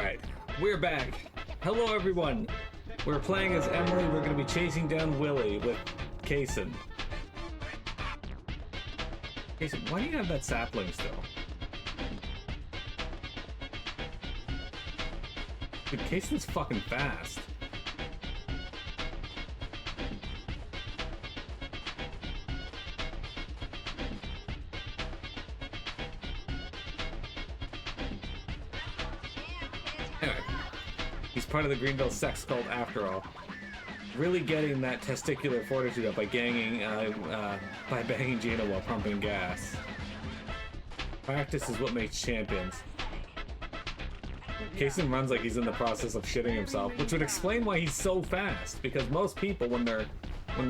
Alright, we're back. Hello everyone. We're playing as Emily. We're going to be chasing down Willie with Kaysen. Kaysen, why do you have that sapling still? Dude, Kaysen's fucking fast. Anyway, he's part of the Greenville sex cult after all. Really getting that testicular fortitude up by banging Gina while pumping gas. Practice is what makes champions. Kaysen runs like he's in the process of shitting himself, which would explain why he's so fast. Because most people, when they're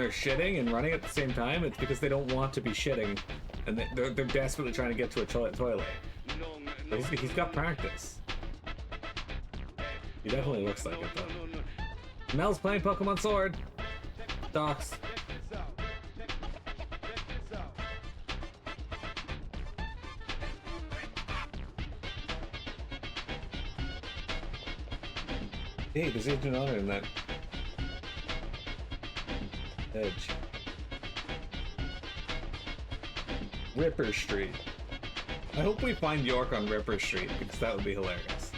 shitting and running at the same time, it's because they don't want to be shitting, and they're desperately trying to get to a toilet. But he's got practice. He definitely looks like it though. Mel's playing Pokemon Sword. Docks. Hey, there's Agent Honor in that edge. Ripper Street. I hope we find York on Ripper Street, because that would be hilarious.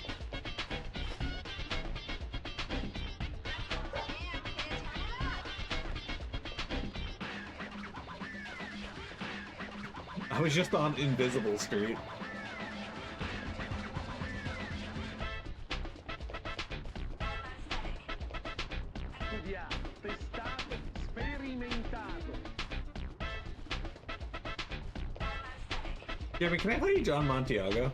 I was just on Invisible Street. Jeremy, can I play John Montiago?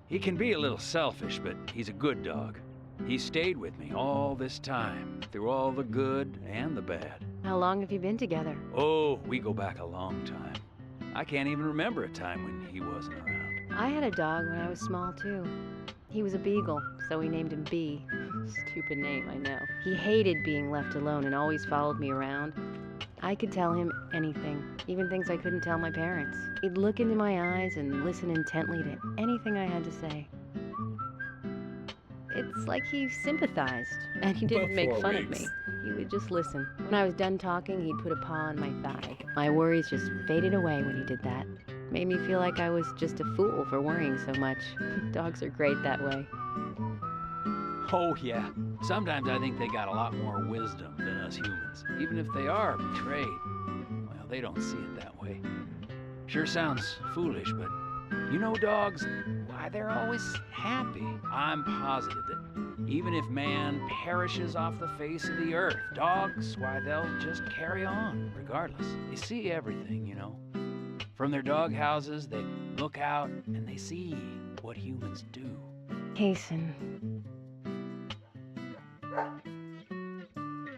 He can be a little selfish, but he's a good dog. He stayed with me all this time, through all the good and the bad. How long have you been together? Oh, we go back a long time. I can't even remember a time when he wasn't around. I had a dog when I was small, too. He was a beagle, so we named him B. Stupid name, I know. He hated being left alone and always followed me around. I could tell him anything, even things I couldn't tell my parents. He'd look into my eyes and listen intently to anything I had to say. It's like he sympathized, and he didn't make fun of me. He would just listen. When I was done talking, he'd put a paw on my thigh. My worries just faded away when he did that. Made me feel like I was just a fool for worrying so much. Dogs are great that way. Oh, yeah. Sometimes I think they got a lot more wisdom than us humans. Even if they are betrayed. Well, they don't see it that way. Sure sounds foolish, but you know dogs, why they're always happy. I'm positive that even if man perishes off the face of the earth, dogs, why they'll just carry on, regardless. They see everything, you know. From their dog houses, they look out and they see what humans do. Kaysen.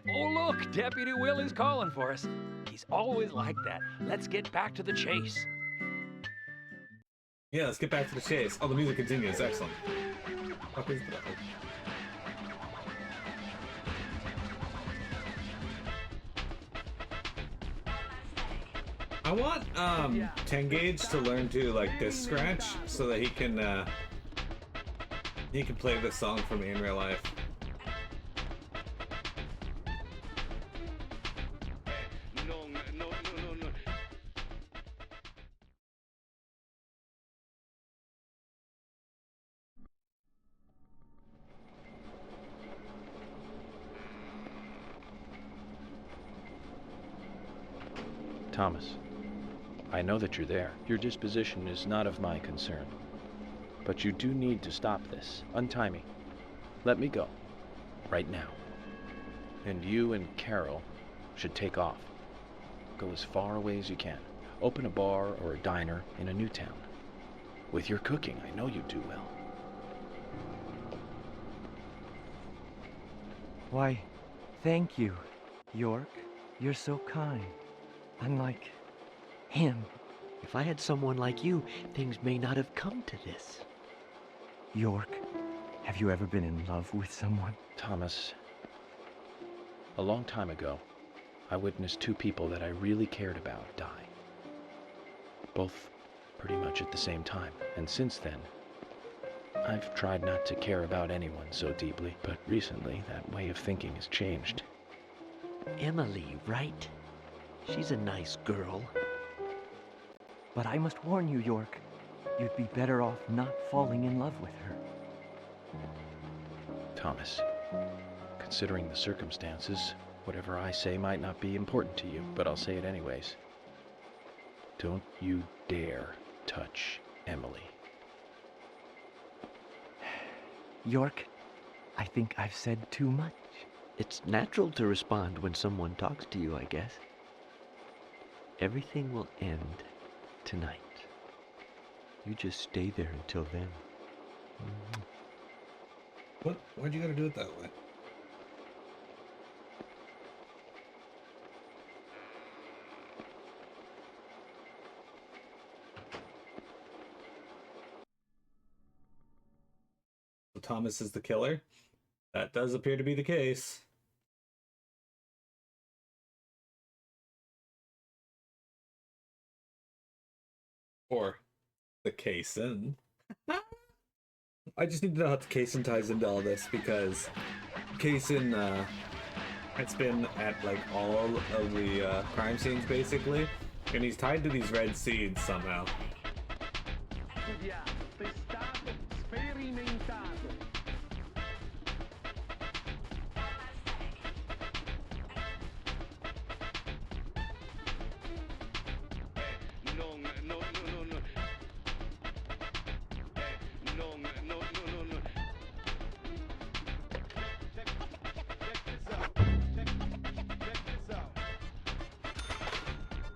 Oh, look, Deputy Willie's calling for us. He's always like that. Let's get back to the chase. Yeah, let's get back to the chase. Oh, the music continues. Excellent. Fuck is that? I want 10 Gauge to learn to like disc scratch so that he can play this song for me in real life. Thomas, I know that you're there. Your disposition is not of my concern. But you do need to stop this. Untie me. Let me go. Right now. And you and Carol should take off. Go as far away as you can. Open a bar or a diner in a new town. With your cooking, I know you do well. Why, thank you, York. You're so kind. Unlike him. If I had someone like you, things may not have come to this. York, have you ever been in love with someone? Thomas, a long time ago, I witnessed two people that I really cared about die. Both pretty much at the same time. And since then, I've tried not to care about anyone so deeply, but recently that way of thinking has changed. Emily, right? She's a nice girl. But I must warn you, York. You'd be better off not falling in love with her. Thomas, considering the circumstances, whatever I say might not be important to you, but I'll say it anyways. Don't you dare touch Emily. York, I think I've said too much. It's natural to respond when someone talks to you, I guess. Everything will end tonight. You just stay there until then. What? Why'd you gotta do it that way? So Thomas is the killer? That does appear to be the case. Or the casein. I just need to know how the casein ties into all this, because casein, it's been at like all of the crime scenes basically, and he's tied to these red seeds somehow.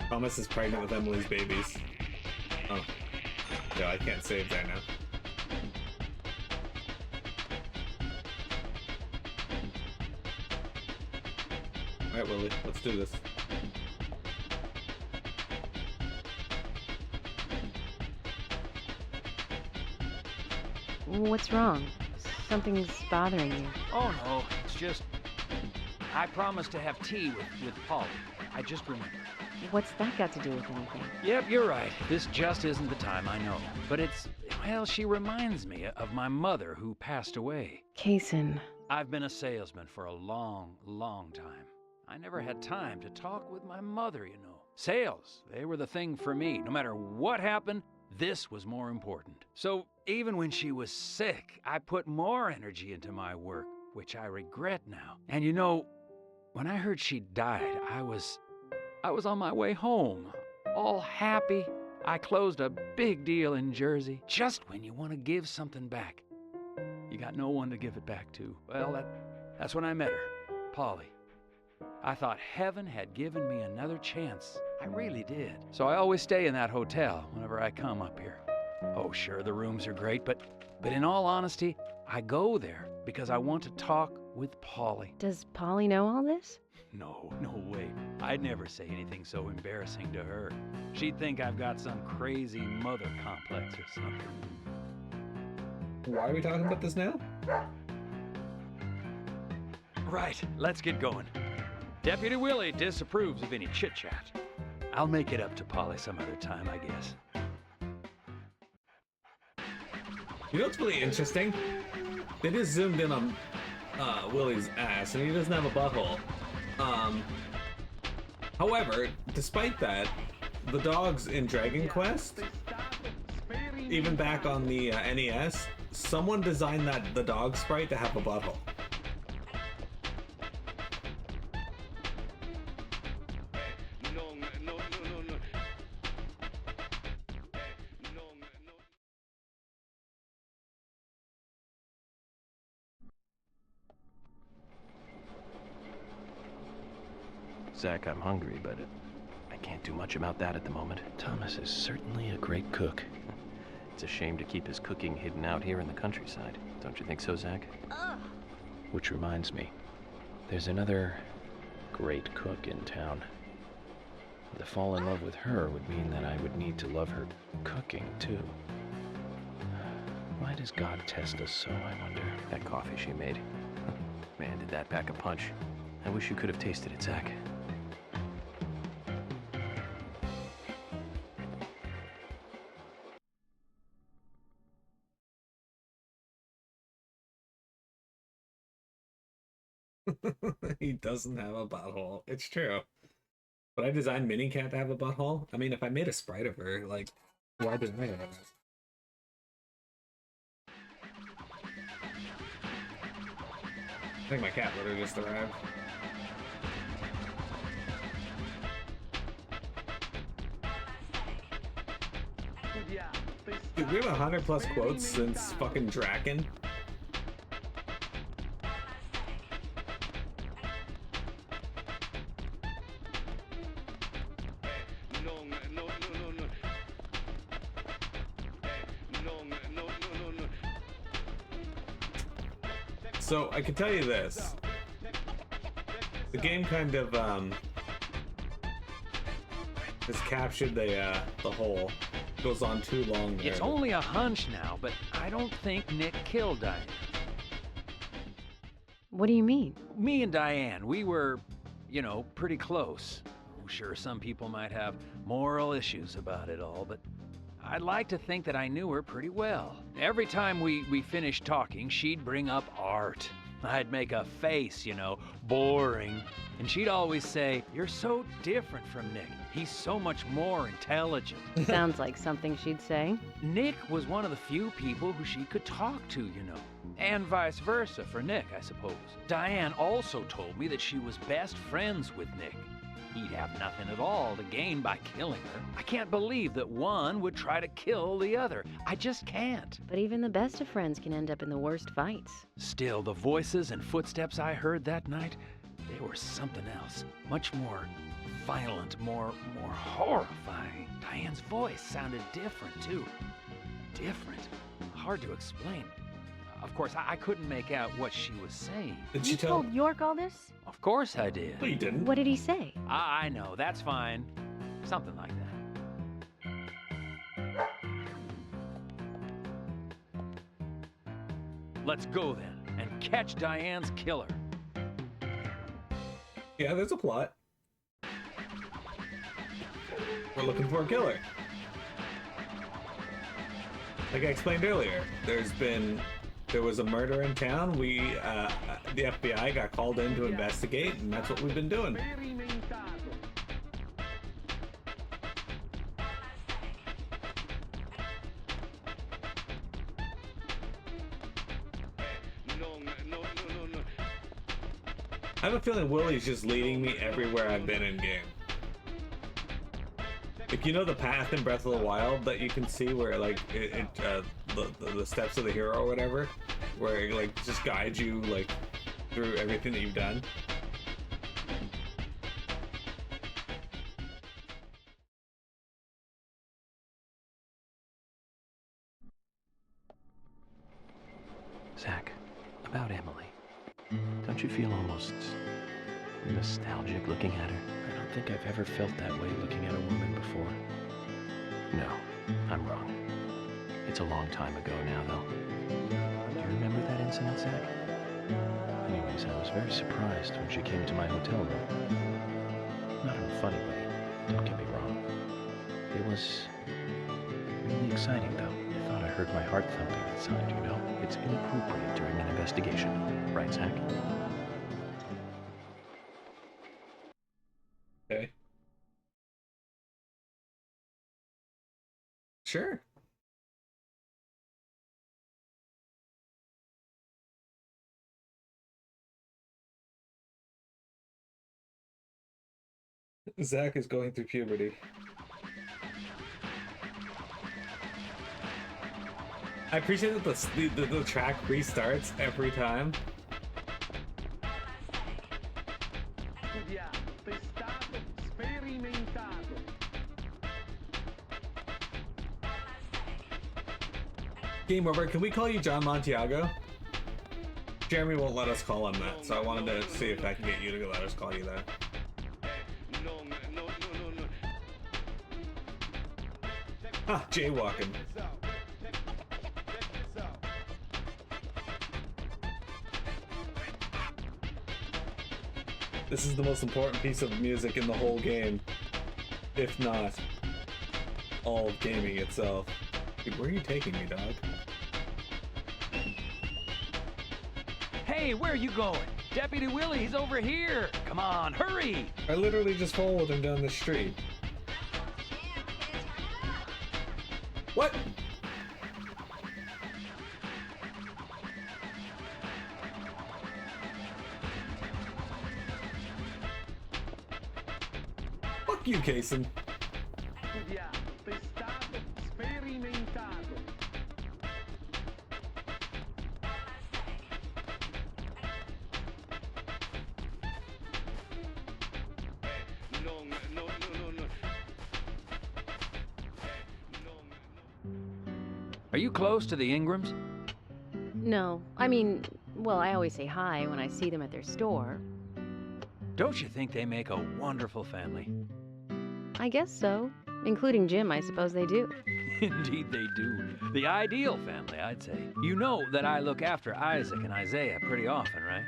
Thomas is pregnant with Emily's babies. Oh. No, I can't save there now. Alright, Willie, let's do this. What's wrong? Something's bothering you. Oh no, it's just... I promised to have tea with Polly. I just remembered. What's that got to do with anything? Yep, you're right. This just isn't the time, I know. But it's... well, she reminds me of my mother who passed away. Casein. I've been a salesman for a long, long time. I never had time to talk with my mother, you know. Sales, they were the thing for me. No matter what happened, this was more important. So even when she was sick, I put more energy into my work, which I regret now. And you know, when I heard she died, I was on my way home, all happy. I closed a big deal in Jersey. Just when you want to give something back, you got no one to give it back to. Well, that's when I met her, Polly. I thought heaven had given me another chance. I really did. So I always stay in that hotel whenever I come up here. Oh, sure, the rooms are great, but in all honesty, I go there because I want to talk with Polly. Does Polly know all this? No way. I'd never say anything so embarrassing to her. She'd think I've got some crazy mother complex or something. Why are we talking about this now? Right, let's get going. Deputy Willie disapproves of any chit-chat. I'll make it up to Polly some other time, I guess. You know what's really interesting? They just zoomed in on Willie's ass, and he doesn't have a butthole. However, despite that, the dogs in Dragon Quest, even back on the NES, someone designed the dog sprite to have a butthole. Zach, I'm hungry, but I can't do much about that at the moment. Thomas is certainly a great cook. It's a shame to keep his cooking hidden out here in the countryside. Don't you think so, Zach? Which reminds me, there's another great cook in town. To fall in love with her would mean that I would need to love her cooking, too. Why does God test us so, I wonder? That coffee she made. Man, did that pack a punch. I wish you could have tasted it, Zach. He doesn't have a butthole. It's true. But I designed Mini Cat to have a butthole. I mean, if I made a sprite of her, like, why didn't I have it? I think my cat litter just arrived. Dude, we have 100 plus quotes since fucking Draken. So I can tell you this. The game kind of has captured the whole. Goes on too long there. It's only a hunch now, but I don't think Nick killed Diane. What do you mean? Me and Diane, we were, you know, pretty close. Sure, some people might have moral issues about it all, but I'd like to think that I knew her pretty well. Every time we finished talking, she'd bring up art. I'd make a face, you know, boring. And she'd always say, "You're so different from Nick. He's so much more intelligent." Sounds like something she'd say. Nick was one of the few people who she could talk to, you know. And vice versa for Nick, I suppose. Diane also told me that she was best friends with Nick. He'd have nothing at all to gain by killing her. I can't believe that one would try to kill the other. I just can't. But even the best of friends can end up in the worst fights. Still, the voices and footsteps I heard that night, they were something else. Much more violent, more horrifying. Diane's voice sounded different, too. Different. Hard to explain. Of course, I couldn't make out what she was saying. Did You she tell? told York all this? Of course I did. No, you didn't. What did he say? I know, that's fine. Something like that. Let's go then, and catch Diane's killer. Yeah, there's a plot. We're looking for a killer. Like I explained earlier, there was a murder in town. The FBI got called in to investigate, and that's what we've been doing. I have a feeling Willie's just leading me everywhere I've been in game. Like, you know the path in Breath of the Wild that you can see where, like, the steps of the hero or whatever, where it, like, just guides you, like, through everything that you've done? Zach, about Emily. Don't you feel almost nostalgic looking at her? I don't think I've ever felt that way looking at a woman before. No, I'm wrong. It's a long time ago now, though. Do you remember that incident, Zach? Anyways, I was very surprised when she came to my hotel room. Not in a funny way, don't get me wrong. It was really exciting, though. I thought I heard my heart thumping inside, you know? It's inappropriate during an investigation. Right, Zach? Okay. Sure. Zach is going through puberty. I appreciate that the track restarts every time. Game over. Can we call you John Montiago? Jeremy won't let us call him that, so I wanted to see if I can get you to let us call you that. Ah, jaywalking. This is the most important piece of music in the whole game, if not all of gaming itself. Dude, where are you taking me, dog? Hey, where are you going? Deputy Willie, he's over here! Come on, hurry! I literally just followed him down the street. What? Fuck you, Kason. Are you close to the Ingrams? No, I mean, well, I always say hi when I see them at their store. Don't you think they make a wonderful family? I guess so. Including Jim, I suppose they do. Indeed they do. The ideal family, I'd say. You know that I look after Isaac and Isaiah pretty often, right?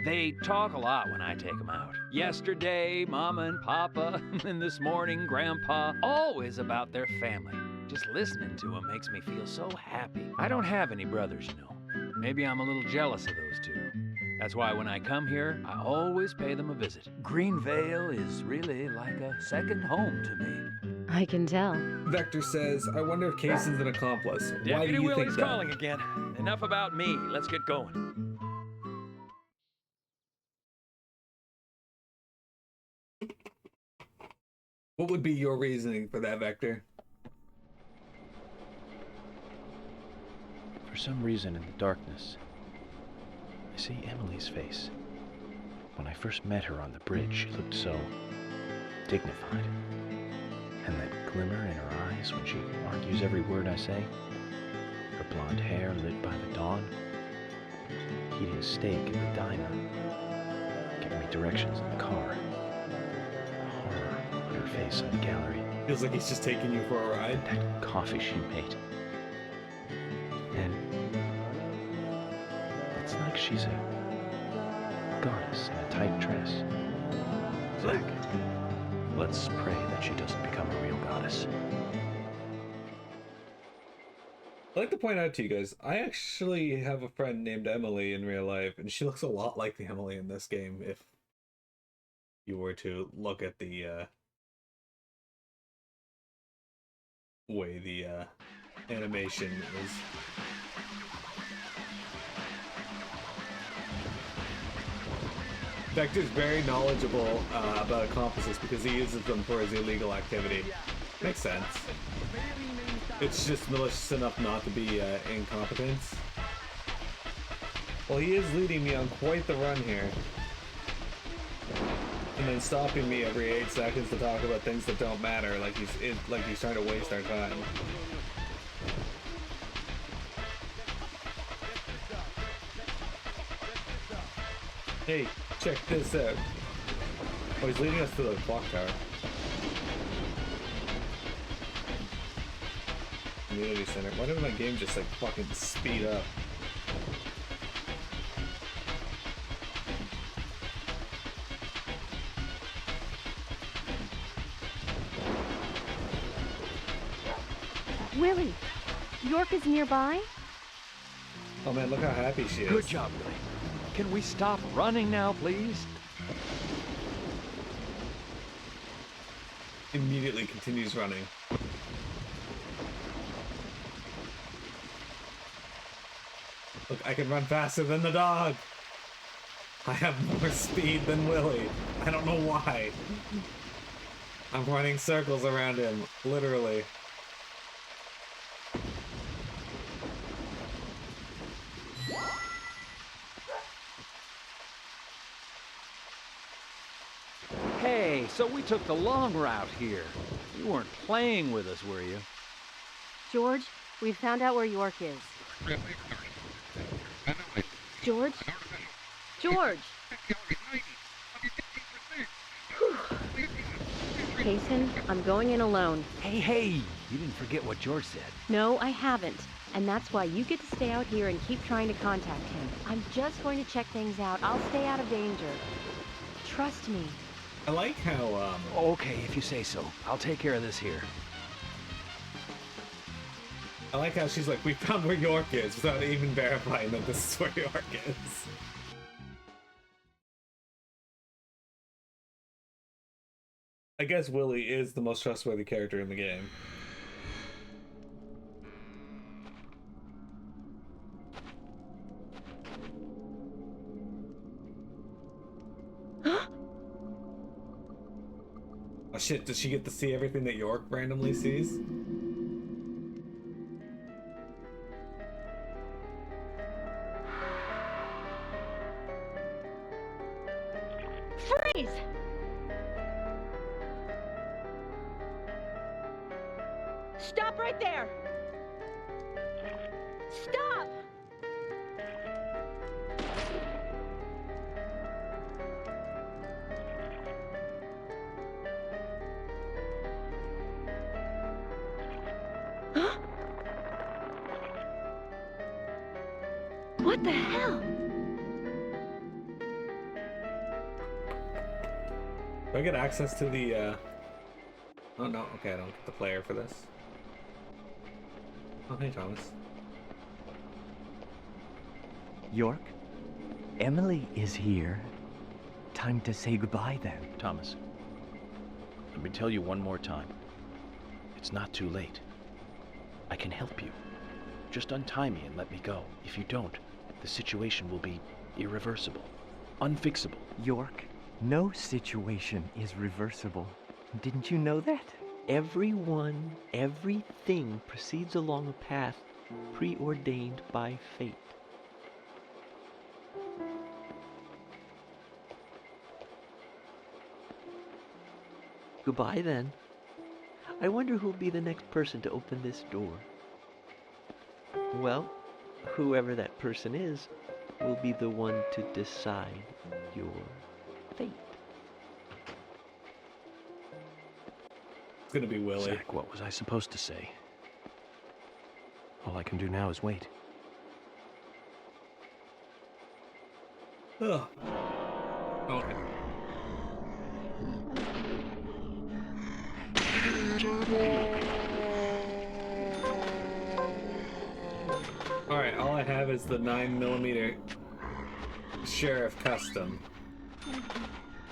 They talk a lot when I take them out. Yesterday, Mama and Papa, and this morning, Grandpa, always about their family. Just listening to them makes me feel so happy. I don't have any brothers, you know. Maybe I'm a little jealous of those two. That's why when I come here, I always pay them a visit. Greenvale is really like a second home to me. I can tell. Vector says, I wonder if Kason's an accomplice. Why do Deputy you think Willie's that? calling again. Enough about me. Let's get going. What would be your reasoning for that, Vector? For some reason in the darkness, I see Emily's face. When I first met her on the bridge, she looked so dignified. And that glimmer in her eyes when she argues every word I say. Her blonde hair lit by the dawn. Eating steak at the diner. Giving me directions in the car. Horror on her face in the gallery. Feels like he's just taking you for a ride. That coffee she made. And it's like she's a goddess in a tight dress. Zach, let's pray that she doesn't become a real goddess. I'd like to point out to you guys, I actually have a friend named Emily in real life, and she looks a lot like the Emily in this game if you were to look at the way the animation is. Vector's very knowledgeable about accomplices because he uses them for his illegal activity. Makes sense. It's just malicious enough not to be incompetence. Well, he is leading me on quite the run here. And then stopping me every 8 seconds to talk about things that don't matter, like he's trying to waste our time. Hey, check this out. Oh, he's leading us to the clock tower. Community center. Why didn't my game just like fucking speed up? Willie, York is nearby? Oh man, look how happy she is. Good job, Willie. Can we stop running now, please? Immediately continues running. Look, I can run faster than the dog. I have more speed than Willie. I don't know why. I'm running circles around him, literally. Hey, so we took the long route here. You weren't playing with us, were you? George, we found out where York is. George? George! Kason, I'm going in alone. Hey, you didn't forget what George said. No, I haven't. And that's why you get to stay out here and keep trying to contact him. I'm just going to check things out. I'll stay out of danger. Trust me. I like how, Okay, if you say so. I'll take care of this here. I like how she's like, we found where York is, without even verifying that this is where York is. I guess Willie is the most trustworthy character in the game. Oh shit, does she get to see everything that York randomly sees? Freeze! Stop right there! Stop! What the hell? Do I get access to the, Oh no, okay, I don't get the player for this. Oh, hey, Thomas. York, Emily is here. Time to say goodbye then. Thomas, let me tell you one more time. It's not too late. I can help you. Just untie me and let me go. If you don't, the situation will be irreversible, unfixable. York, no situation is reversible. Didn't you know that? Everyone, everything proceeds along a path preordained by fate. Goodbye then. I wonder who'll be the next person to open this door. Well, whoever that person is will be the one to decide your fate. It's gonna be Willie. Zach, what was I supposed to say? All I can do now is wait. Ugh. Okay. Alright, all I have is the 9mm Sheriff Custom.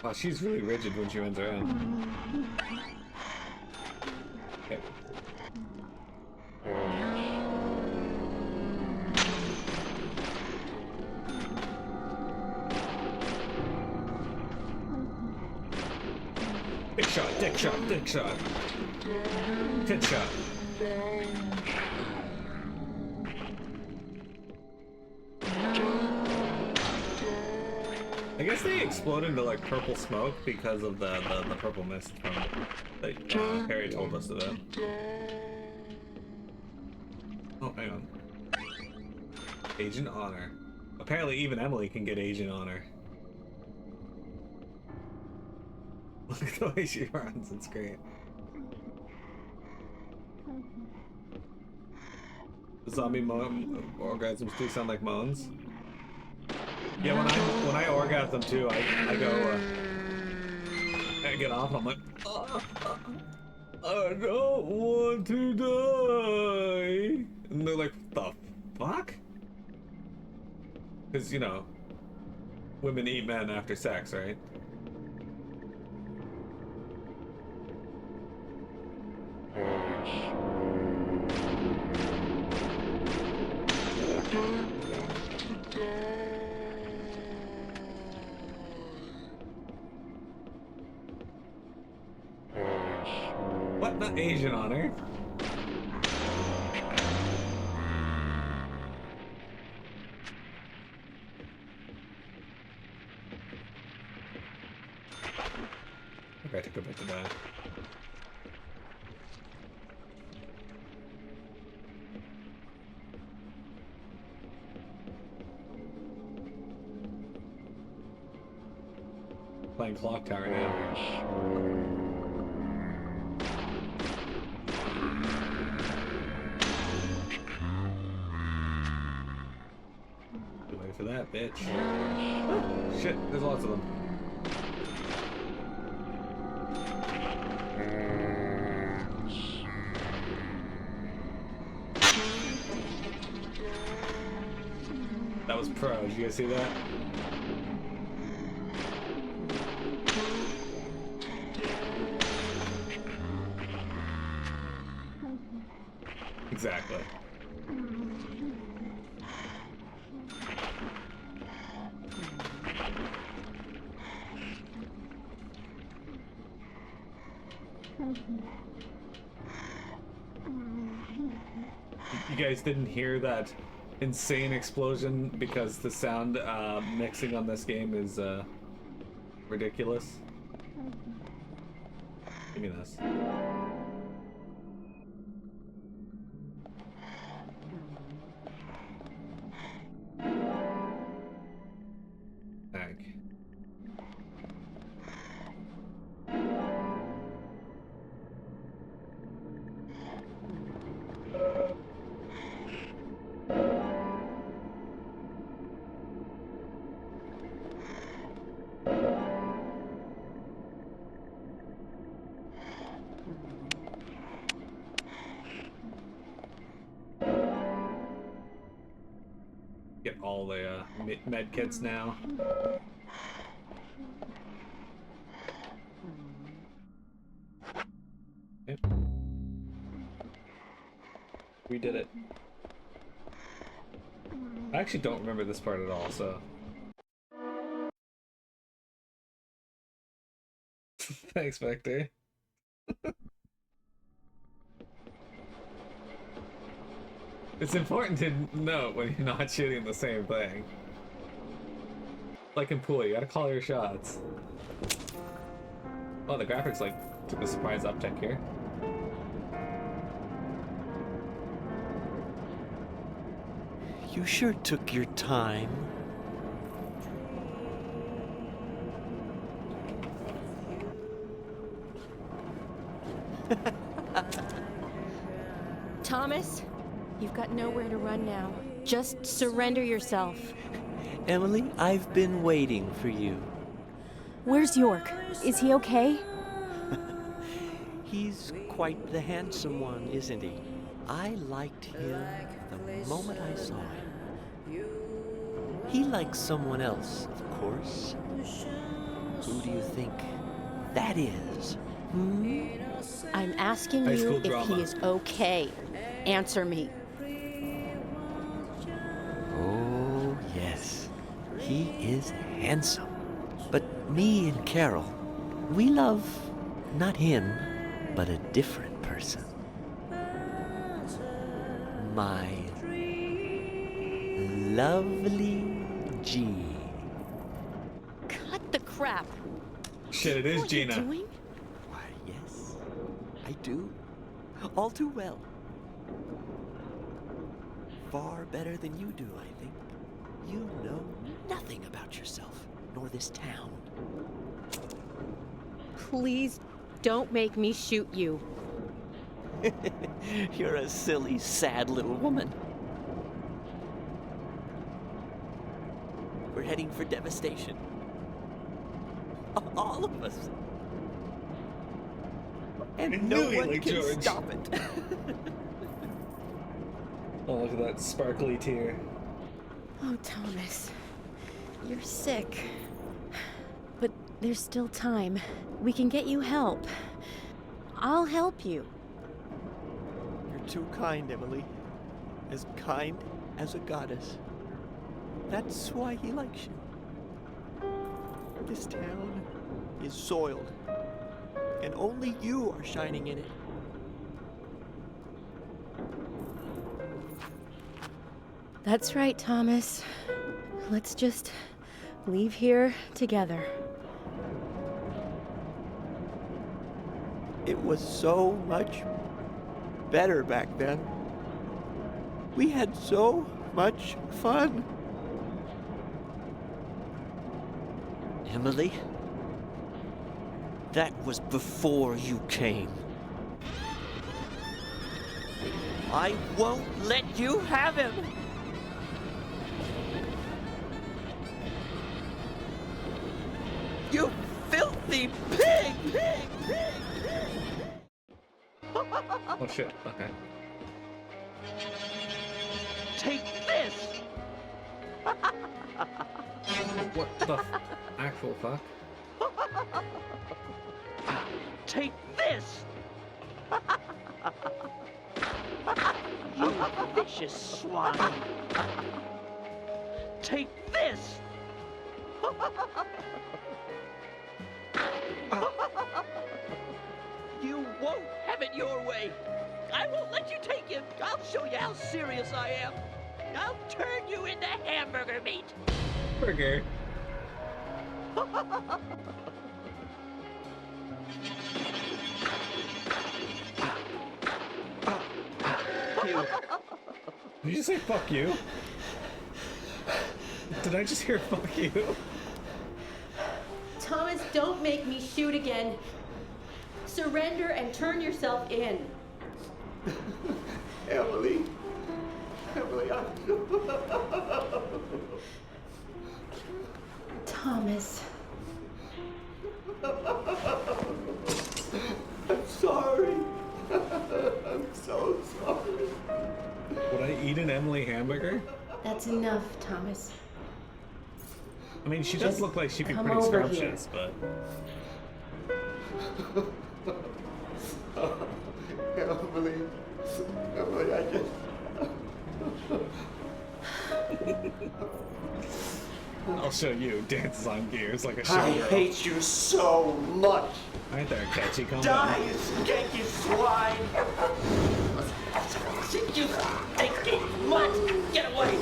Wow, she's really rigid when she runs around. Okay. Dick shot, dick shot, dick shot. Tit shot. I guess they explode into like purple smoke because of the purple mist from that Harry told us about. Oh, hang on. Agent Honor. Apparently even Emily can get Agent Honor. Look at the way she runs, it's great. The zombie orgasms do sound like moans. Yeah, when I orgasm too, I go, I get off, I'm like, I don't want to die. And they're like, the fuck? Because, you know, women eat men after sex, right? What? Not Asian Honor? Okay, I took a bit to die. Playing Clock Tower now. Wait for that, bitch. Oh, shit, there's lots of them. That was pro, did you guys see that? Exactly. You guys didn't hear that insane explosion because the sound mixing on this game is ridiculous. Give me this. Thank. Get all the med kits now. Okay. We did it. I actually don't remember this part at all, so. Thanks, Vector. It's important to note when you're not shooting the same thing. Like in pool, you gotta call your shots. Oh, the graphics like took a surprise uptick here. You sure took your time. Thomas, you've got nowhere to run now. Just surrender yourself. Emily, I've been waiting for you. Where's York? Is he okay? He's quite the handsome one, isn't he? I liked him the moment I saw him. He likes someone else, of course. Who do you think that is? Hmm? I'm asking High you school if drama. he is okay. Answer me. Oh, yes. He is handsome. But me and Carol, we love not him, but a different person. My lovely Jean. Cut the crap. Shit, it is What are you Gina. doing? Why, yes, I do. All too well. Far better than you do, I think. You know nothing about yourself, nor this town. Please don't make me shoot you. You're a silly, sad little woman. We're heading for devastation. All of us. And I no knew you one liked can George. stop it. Oh, look at that sparkly tear. Oh, Thomas. You're sick. But there's still time. We can get you help. I'll help you. You're too kind, Emily. As kind as a goddess. That's why he likes you. This town is soiled, and only you are shining in it. That's right, Thomas. Let's just leave here together. It was so much better back then. We had so much fun. Emily, that was before you came. I won't let you have him. You filthy pig! Oh shit, okay. Take this! What the actual fuck? Take this! You vicious swine! Take this! You won't have it your way! I won't let you take him! I'll show you how serious I am! I'll turn you into hamburger meat! Burger. You. Did you say fuck you? Did I just hear fuck you? Thomas, don't make me shoot again. Surrender and turn yourself in. Emily. Emily, Thomas. I'm sorry. I'm so sorry. Would I eat an Emily hamburger? That's enough, Thomas. I mean, she does Just look like she'd be come pretty over scrumptious, but... Emily. Emily, I just... I'll show you. Dances on gears like a I showgirl. hate you so much. Right there, catchy. Calm Die, down. you skanky swine. You stinking mutt! Get away!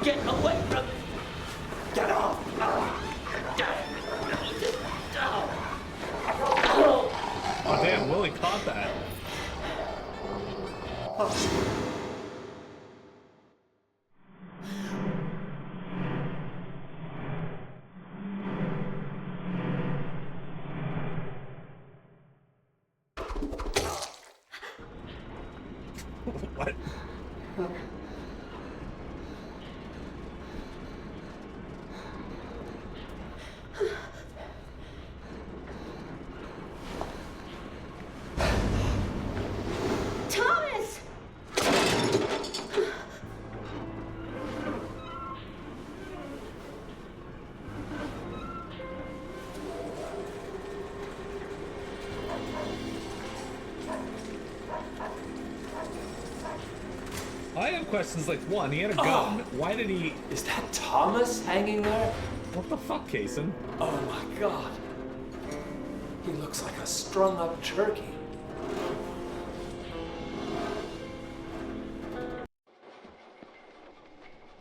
Get away from me! Get off. Oh, damn, Willie caught that. What? Thomas! I have questions like, one, he had a gun. Why did he... Is that Thomas hanging there? What the fuck, Kason? Oh my god. He looks like a strung up turkey.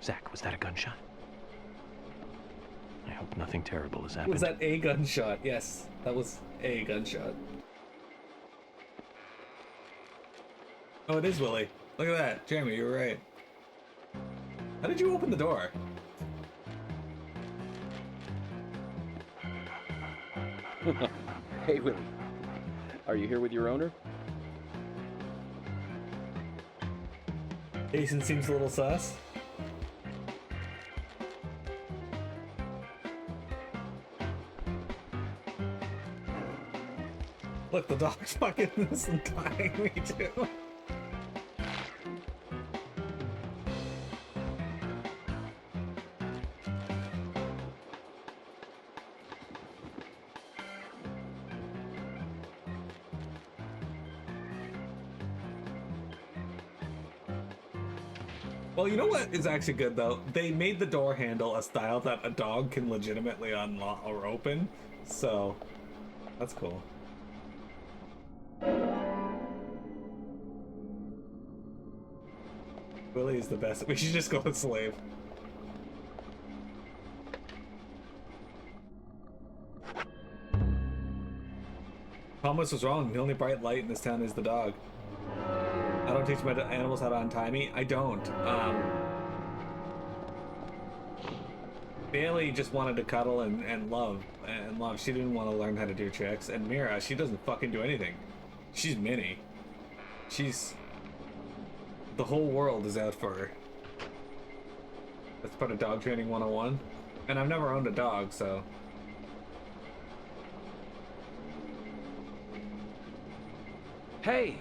Zach, was that a gunshot? I hope nothing terrible has happened. Was that a gunshot? Yes, that was a gunshot. Oh, it is Willie. Look at that. Jeremy, you were right. How did you open the door? Hey, Willie. Are you here with your owner? Jason seems a little sus. Look, the dog's fucking this and dying me too. Well, you know what is actually good though? They made the door handle a style that a dog can legitimately unlock or open, so that's cool. Willie is the best. We should just go with Slave. Thomas was wrong. The only bright light in this town is the dog. I don't teach my animals how to untie me. I don't. Bailey just wanted to cuddle and love. And love. She didn't want to learn how to do tricks. And Mira, she doesn't fucking do anything. She's Minnie. She's... The whole world is out for her. That's part of dog training 101. And I've never owned a dog, so... Hey!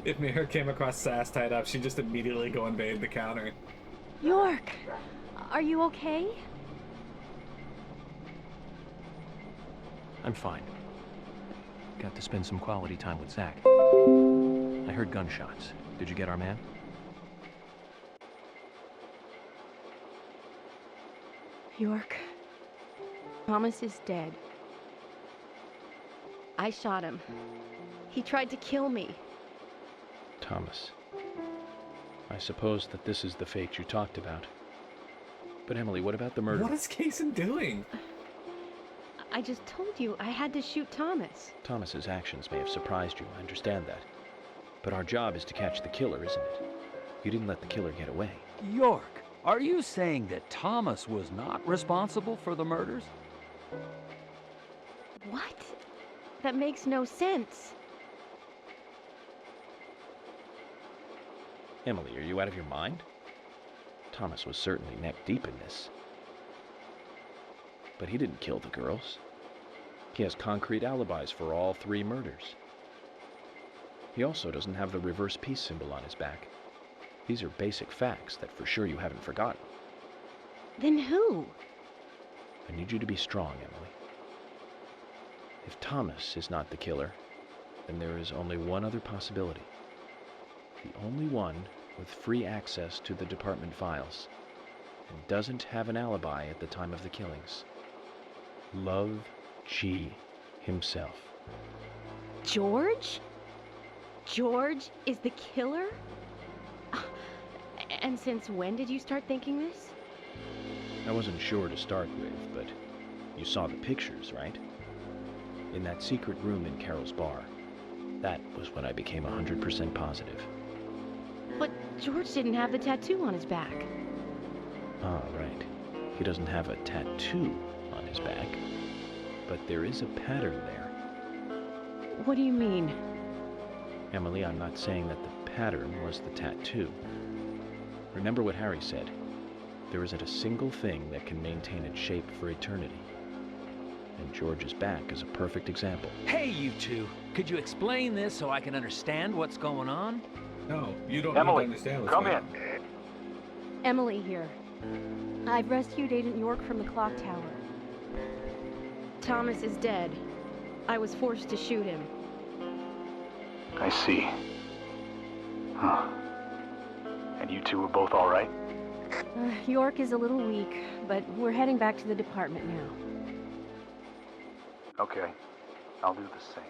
If Mira came across Sass tied up, she'd just immediately go invade the counter. York, are you okay? I'm fine. Got to spend some quality time with Zach. I heard gunshots. Did you get our man? York, Thomas is dead. I shot him. He tried to kill me. Thomas. I suppose that this is the fate you talked about. But Emily, what about the murder? What is Kaysen doing? I just told you I had to shoot Thomas. Thomas's actions may have surprised you, I understand that. But our job is to catch the killer, isn't it? You didn't let the killer get away. York, are you saying that Thomas was not responsible for the murders? What? That makes no sense. Emily, are you out of your mind? Thomas was certainly neck deep in this. But he didn't kill the girls. He has concrete alibis for all 3 murders. He also doesn't have the reverse peace symbol on his back. These are basic facts that for sure you haven't forgotten. Then who? I need you to be strong, Emily. If Thomas is not the killer, then there is only one other possibility. The only one with free access to the department files, and doesn't have an alibi at the time of the killings. Love G himself. George? George is the killer? And since when did you start thinking this? I wasn't sure to start with, but you saw the pictures, right? In that secret room in Carol's bar. That was when I became 100% positive. But George didn't have the tattoo on his back. Ah, right. He doesn't have a tattoo on his back, but there is a pattern there. What do you mean? Emily, I'm not saying that the pattern was the tattoo. Remember what Harry said. There isn't a single thing that can maintain its shape for eternity. And George's back is a perfect example. Hey, you two! Could you explain this so I can understand what's going on? No, you don't Emily, need to understand what's come going in. on. Emily here. I've rescued Agent York from the clock tower. Thomas is dead. I was forced to shoot him. I see. Huh. And you two are both all right? York is a little weak, but we're heading back to the department now. Okay. I'll do the same.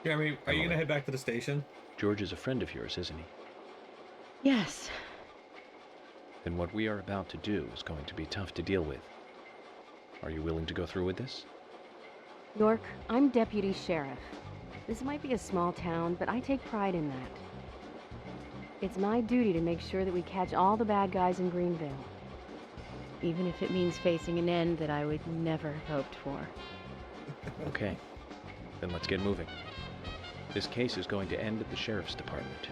Jeremy, are you Emily. gonna head back to the station? George is a friend of yours, isn't he? Yes. Then what we are about to do is going to be tough to deal with. Are you willing to go through with this? York, I'm deputy sheriff. This might be a small town, but I take pride in that. It's my duty to make sure that we catch all the bad guys in Greenville. Even if it means facing an end that I would never have hoped for. Okay. Then let's get moving. This case is going to end at the sheriff's department.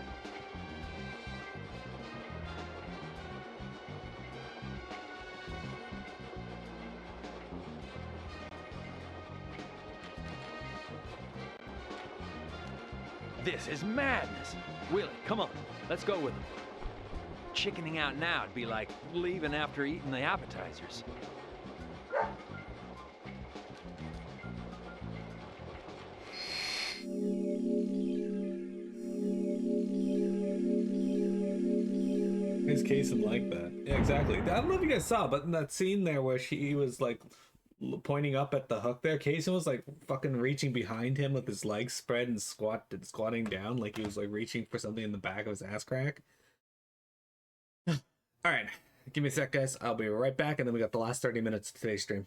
This is madness! Willie, come on, let's go with him. Chickening out now would be like leaving after eating the appetizers. His case and like that. Yeah, exactly. I don't know if you guys saw, but in that scene there where he was like pointing up at the hook there, Kaysen was like fucking reaching behind him with his legs spread and squatting down like he was like reaching for something in the back of his ass crack. All right, give me a sec, guys. I'll be right back, and then we got the last 30 minutes of today's stream.